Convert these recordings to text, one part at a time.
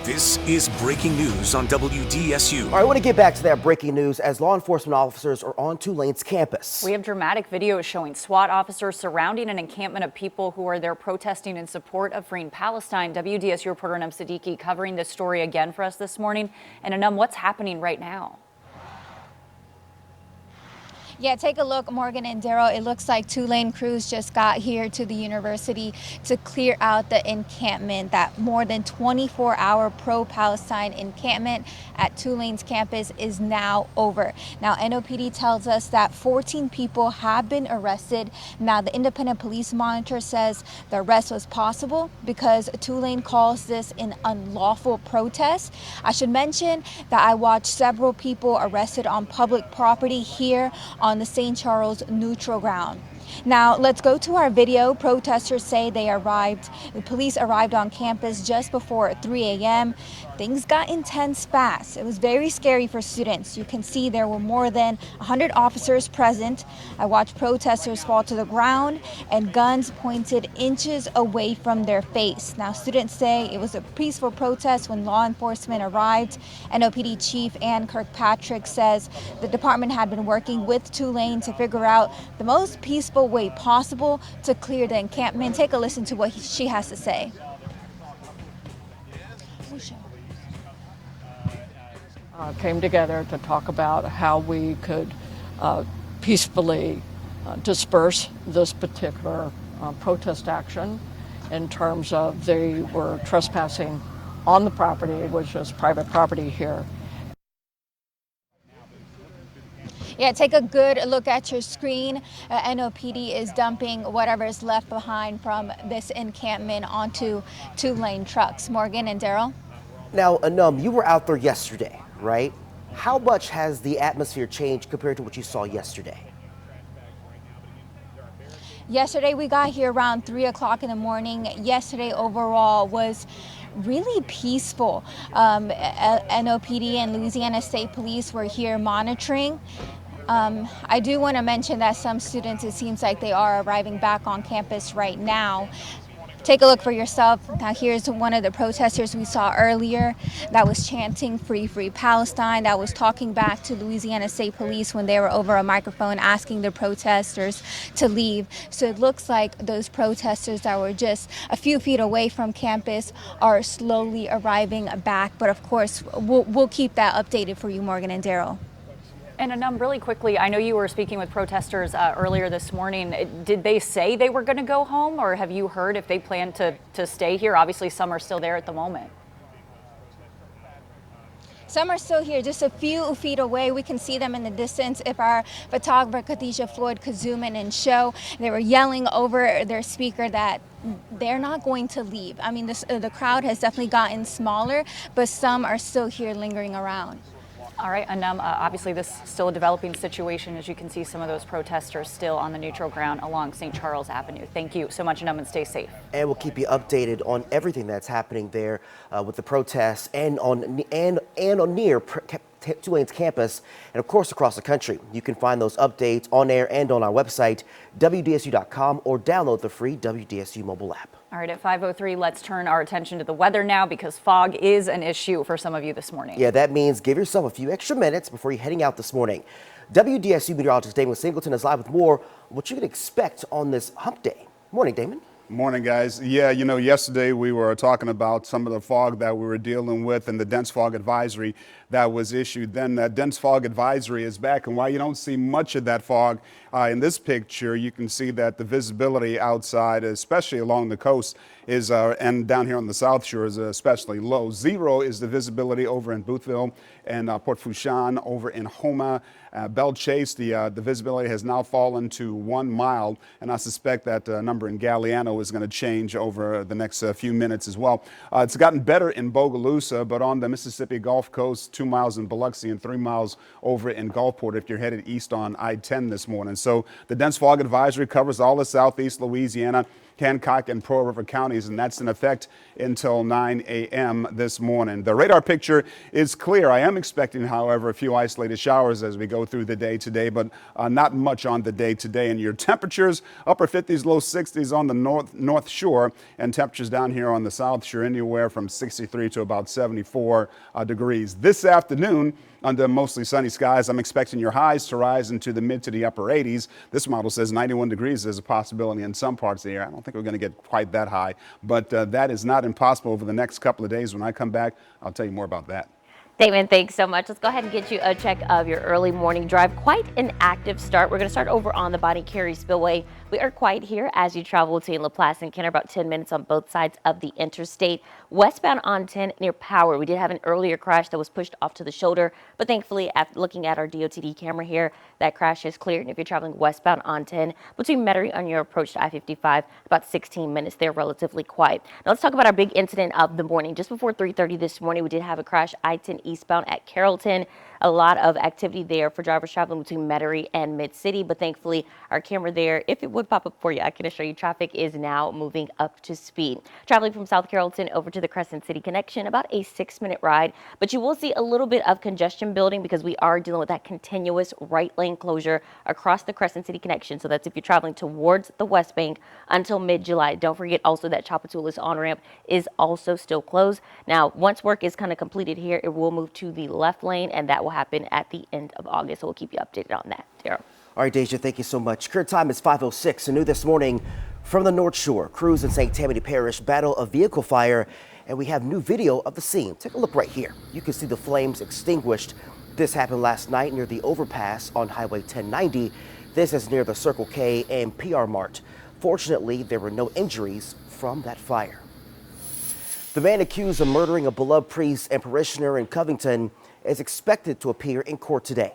This is breaking news on WDSU. All right, I want to get back to that breaking news as law enforcement officers are on Tulane's campus. We have dramatic videos showing SWAT officers surrounding an encampment of people who are there protesting in support of freeing Palestine. WDSU reporter Anum Siddiqui covering this story again for us this morning. And Anum, what's happening right now? Yeah, take a look, Morgan and Daryl. It looks like Tulane crews just got here to the university to clear out the encampment. That more than 24-hour pro-Palestine encampment at Tulane's campus is now over. Now, NOPD tells us that 14 people have been arrested. Now, the independent police monitor says the arrest was possible because Tulane calls this an unlawful protest. I should mention that I watched several people arrested on public property here on the St. Charles neutral ground. Now let's go to our video. Protesters say the police arrived on campus just before 3 a.m. Things got intense fast. It was very scary for students. You can see there were more than 100 officers present. I watched protesters fall to the ground and guns pointed inches away from their face. Now students say it was a peaceful protest when law enforcement arrived. NOPD Chief Ann Kirkpatrick says the department had been working with Tulane to figure out the most peaceful way possible to clear the encampment. Take a listen to what she has to say. Came together to talk about how we could peacefully disperse this particular protest action in terms of they were trespassing on the property, which is private property here. Yeah, take a good look at your screen. NOPD is dumping whatever is left behind from this encampment onto two-lane trucks. Morgan and Daryl? Now, Anum, you were out there yesterday, right? How much has the atmosphere changed compared to what you saw yesterday? Yesterday we got here around 3 o'clock in the morning. Yesterday overall was really peaceful. NOPD and Louisiana State Police were here monitoring. I do want to mention that some students, it seems like they are arriving back on campus right now. Take a look for yourself. Now here's one of the protesters we saw earlier that was chanting "Free, Free Palestine," that was talking back to Louisiana State Police when they were over a microphone asking the protesters to leave. So it looks like those protesters that were just a few feet away from campus are slowly arriving back. But of course, we'll keep that updated for you, Morgan and Daryl. And Anum, really quickly, I know you were speaking with protesters earlier this morning. Did they say they were going to go home, or have you heard if they plan to stay here? Obviously, some are still there at the moment. Some are still here, just a few feet away. We can see them in the distance. If our photographer Khadijah Floyd could zoom in and show, they were yelling over their speaker that they're not going to leave. I mean, the crowd has definitely gotten smaller, but some are still here lingering around. All right, Anum, obviously this is still a developing situation. As you can see, some of those protesters still on the neutral ground along St. Charles Avenue. Thank you so much, Anum, and stay safe. And we'll keep you updated on everything that's happening there with the protests and on near Tulane's campus, and of course across the country. You can find those updates on air and on our website, WDSU.com, or download the free WDSU mobile app. All right, at 5:03, let's turn our attention to the weather now because fog is an issue for some of you this morning. Yeah, that means give yourself a few extra minutes before you're heading out this morning. WDSU meteorologist Damon Singleton is live with more what you can expect on this hump day. Morning, Damon. Morning, guys. Yeah, you know, yesterday we were talking about some of the fog that we were dealing with and the dense fog advisory that was issued. Then that dense fog advisory is back, and while you don't see much of that fog in this picture, you can see that the visibility outside, especially along the coast, is and down here on the South Shore is especially low. Zero is the visibility over in Boothville and Port Fourchon, over in Houma. Belle Chase, the visibility has now fallen to 1 mile, and I suspect that number in Galliano is going to change over the next few minutes as well. It's gotten better in Bogalusa, but on the Mississippi Gulf Coast, 2 miles in Biloxi and 3 miles over in Gulfport if you're headed east on I-10 this morning. So the dense fog advisory covers all of southeast Louisiana. Hancock and Pearl River counties, and that's in effect until 9 a.m. this morning. The radar picture is clear. I am expecting, however, a few isolated showers as we go through the day today, but not much on the day today. And your temperatures, upper 50s, low 60s on the north shore, and temperatures down here on the south shore anywhere from 63 to about 74 degrees. This afternoon, under mostly sunny skies, I'm expecting your highs to rise into the mid to the upper 80s. This model says 91 degrees is a possibility in some parts of the area. I don't think we're going to get quite that high, but that is not impossible over the next couple of days. When I come back, I'll tell you more about that. Damon, thanks so much. Let's go ahead and get you a check of your early morning drive. Quite an active start. We're going to start over on the Bonnie Carey Spillway. We are quiet here as you travel between LaPlace and Kenner, about 10 minutes on both sides of the interstate. Westbound on 10 near Power, we did have an earlier crash that was pushed off to the shoulder, but thankfully, after looking at our DOTD camera here, that crash is cleared. And if you're traveling westbound on 10 between Metairie on your approach to I-55, about 16 minutes there, relatively quiet. Now let's talk about our big incident of the morning. Just before 3:30 this morning, we did have a crash I-10 eastbound at Carrollton. A lot of activity there for drivers traveling between Metairie and Mid-City, but thankfully our camera there, if it would pop up for you, I can assure you traffic is now moving up to speed. Traveling from South Carrollton over to the Crescent City connection, about a 6-minute ride, but you will see a little bit of congestion building because we are dealing with that continuous right lane closure across the Crescent City connection. So that's if you're traveling towards the West Bank until mid-July. Don't forget also that Chapatoulas on-ramp is also still closed. Now, once work is kind of completed here, it will move to the left lane, and that will happen at the end of August. So we'll keep you updated on that. Daryl. All right, Deja, thank you so much. Current time is 5:06. And new this morning from the North Shore, crews in St. Tammany Parish battle a vehicle fire, and we have new video of the scene. Take a look right here. You can see the flames extinguished. This happened last night near the overpass on Highway 1090. This is near the Circle K and PR Mart. Fortunately, there were no injuries from that fire. The man accused of murdering a beloved priest and parishioner in Covington is expected to appear in court today.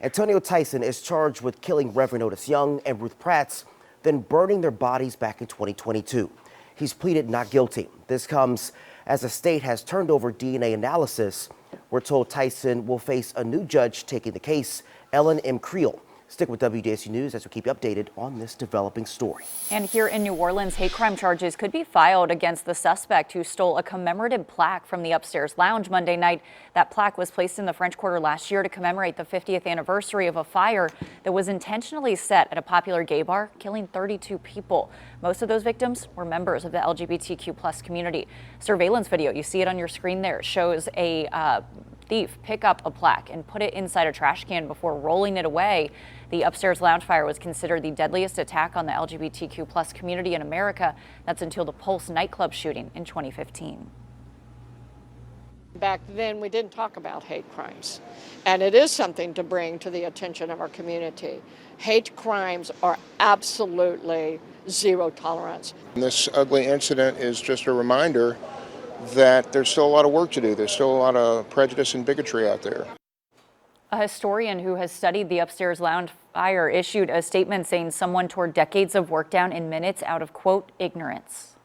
Antonio Tyson is charged with killing Reverend Otis Young and Ruth Pratz, then burning their bodies back in 2022. He's pleaded not guilty. This comes as the state has turned over DNA analysis. We're told Tyson will face a new judge taking the case, Ellen M. Creel. Stick with WDSU News as we keep you updated on this developing story. And here in New Orleans, hate crime charges could be filed against the suspect who stole a commemorative plaque from the upstairs lounge Monday night. That plaque was placed in the French Quarter last year to commemorate the 50th anniversary of a fire that was intentionally set at a popular gay bar, killing 32 people. Most of those victims were members of the LGBTQ+ community. Surveillance video, you see it on your screen there, shows a thief pick up a plaque and put it inside a trash can before rolling it away. The upstairs lounge fire was considered the deadliest attack on the LGBTQ+ community in America. That's until the Pulse nightclub shooting in 2015. Back then, we didn't talk about hate crimes, and it is something to bring to the attention of our community. Hate crimes are absolutely zero tolerance. This ugly incident is just a reminder that there's still a lot of work to do. There's still a lot of prejudice and bigotry out there. A historian who has studied the upstairs lounge fire issued a statement saying someone tore decades of work down in minutes out of, quote, ignorance.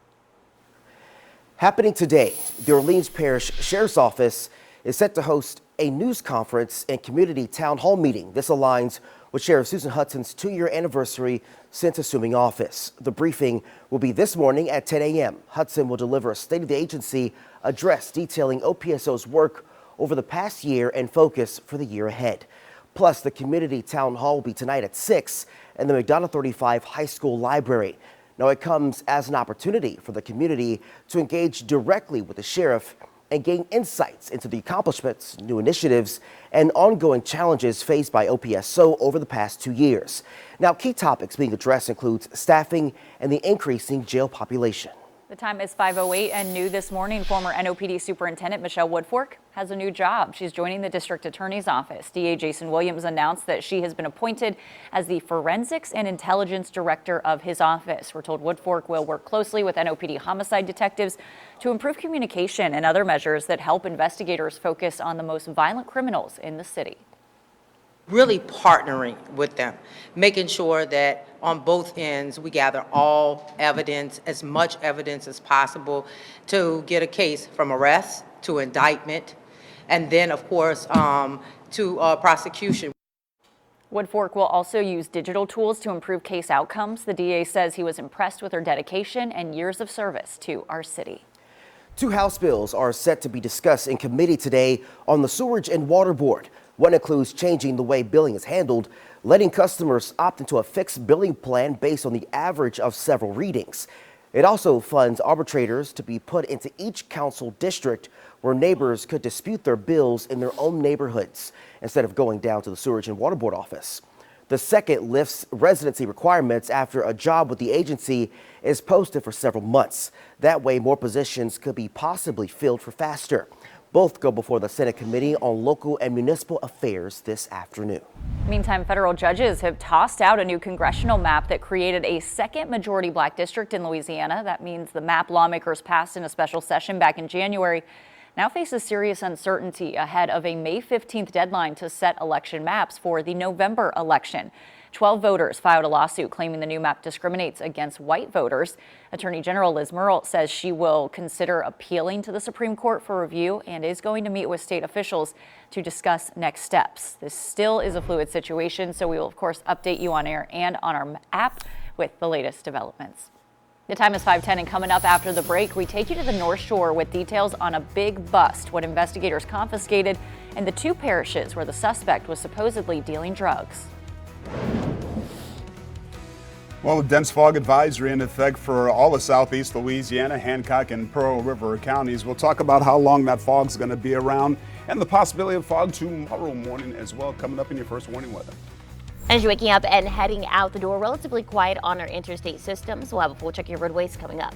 Happening today, the Orleans Parish Sheriff's Office is set to host a news conference and community town hall meeting. This aligns with Sheriff Susan Hudson's 2-year anniversary since assuming office. The briefing will be this morning at 10 a.m. Hudson will deliver a State of the Agency address detailing OPSO's work over the past year and focus for the year ahead. Plus, the community town hall will be tonight at 6 in the McDonough 35 High School Library. Now, it comes as an opportunity for the community to engage directly with the sheriff and gain insights into the accomplishments, new initiatives, and ongoing challenges faced by OPSO over the past 2 years. Now, key topics being addressed includes staffing and the increasing jail population. The time is 5:08 and new this morning, former NOPD Superintendent Michelle Woodfork has a new job. She's joining the District Attorney's Office. DA Jason Williams announced that she has been appointed as the Forensics and Intelligence Director of his office. We're told Woodfork will work closely with NOPD homicide detectives to improve communication and other measures that help investigators focus on the most violent criminals in the city. Really partnering with them, making sure that on both ends we gather all evidence, as much evidence as possible, to get a case from arrest to indictment, and then of course to prosecution. Woodfork will also use digital tools to improve case outcomes. The DA says he was impressed with her dedication and years of service to our city. 2 House bills are set to be discussed in committee today on the Sewerage and Water Board. One includes changing the way billing is handled, letting customers opt into a fixed billing plan based on the average of several readings. It also funds arbitrators to be put into each council district where neighbors could dispute their bills in their own neighborhoods instead of going down to the Sewerage and Water Board office. The second lifts residency requirements after a job with the agency is posted for several months. That way, more positions could be possibly filled for faster. Both go before the Senate Committee on Local and Municipal Affairs this afternoon. Meantime, federal judges have tossed out a new congressional map that created a second majority black district in Louisiana. That means the map lawmakers passed in a special session back in January now faces serious uncertainty ahead of a May 15th deadline to set election maps for the November election. 12 voters filed a lawsuit claiming the new map discriminates against white voters. Attorney General Liz Murrill says she will consider appealing to the Supreme Court for review and is going to meet with state officials to discuss next steps. This still is a fluid situation, so we will, of course, update you on air and on our app with the latest developments. The time is 5:10, and coming up after the break, we take you to the North Shore with details on a big bust, what investigators confiscated, and the 2 parishes where the suspect was supposedly dealing drugs. Well, a dense fog advisory in effect for all of southeast Louisiana, Hancock and Pearl River counties. We'll talk about how long that fog's going to be around and the possibility of fog tomorrow morning as well, coming up in your first warning weather. As you're waking up and heading out the door, relatively quiet on our interstate systems. We'll have a full check of your roadways coming up.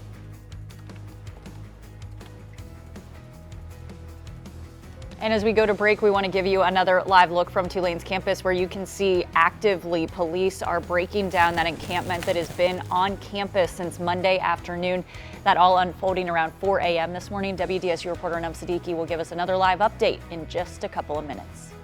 And as we go to break, we want to give you another live look from Tulane's campus where you can see actively police are breaking down that encampment that has been on campus since Monday afternoon. That all unfolding around 4 a.m. this morning. WDSU reporter Num Siddiqui will give us another live update in just a couple of minutes.